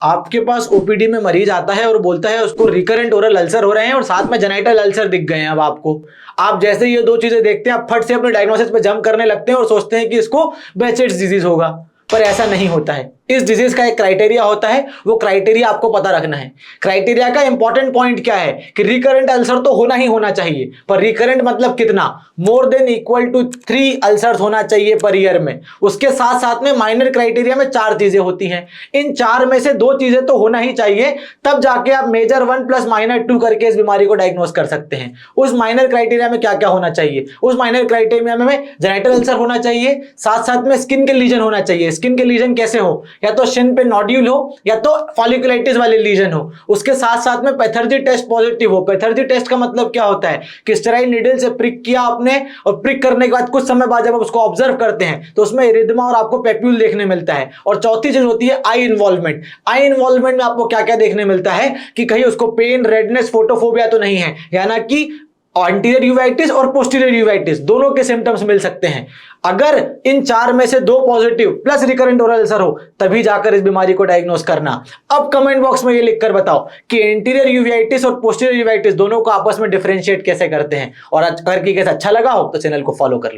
आपके पास ओपीडी में मरीज आता है और बोलता है उसको रिकरेंट ओरल अल्सर हो रहे हैं और साथ में जेनाइटल अल्सर दिख गए हैं। अब आपको, आप जैसे ये दो चीजें देखते हैं, आप फट से अपने डायग्नोसिस पे जंप करने लगते हैं और सोचते हैं कि इसको बेचेट्स डिजीज होगा, पर ऐसा नहीं होता है। इस डिजीज का एक क्राइटेरिया होता है, वो क्राइटेरिया आपको पता रखना है। क्राइटेरिया का इंपॉर्टेंट पॉइंट क्या है कि रिकरेंट अल्सर तो होना ही होना चाहिए, पर रिकरेंट मतलब कितना, more than equal to 3 ulcers होना चाहिए पर ईयर में। उसके साथ साथ में माइनर क्राइटेरिया में 4 चीजें होती हैं, इन 4 में से 2 चीजें तो होना ही चाहिए, तब जाके आप मेजर 1 प्लस माइनर 2 करके इस बीमारी को डायग्नोस कर सकते हैं। उस माइनर क्राइटेरिया में क्या क्या होना चाहिए, उस माइनर क्राइटेरिया में जेनाइटल अल्सर होना चाहिए, साथ साथ में स्किन के लीजन होना चाहिए। स्किन के लीजन कैसे हो, या तो शिन पे नोड्यूल हो या तो फॉलिकुलाइटिस वाले लीजन हो। उसके साथ साथ में पैथर्जी टेस्ट पॉजिटिव हो। पैथर्जी टेस्ट का मतलब क्या होता है कि स्टेराइड नीडल से प्रिक किया आपने, और प्रिक करने के बाद कुछ समय बाद जब आप उसको ऑब्जर्व करते हैं तो उसमें इरिथमा और आपको पेप्यूल देखने मिलता है। और चौथी चीज होती है आई इन्वॉल्वमेंट। आई इन्वॉल्वमेंट में आपको क्या क्या देखने मिलता है कि कहीं उसको पेन, रेडनेस, फोटोफोबिया तो नहीं है, यानी कि एंटीरियर यूवाइटिस और पोस्टीरियर यूवाइटिस दोनों के सिम्टम्स मिल सकते हैं। अगर इन 4 में से 2 positive plus recurrent oral ulcer हो तभी जाकर इस बीमारी को डायग्नोस करना। अब कमेंट बॉक्स में ये लिखकर बताओ कि एंटीरियर यूवाइटिस और पोस्टीरियर यूवाइटिस दोनों को आपस में डिफरेंशिएट कैसे करते हैं। और अगर की केस अच्छा लगा हो तो चैनल को फॉलो कर लो।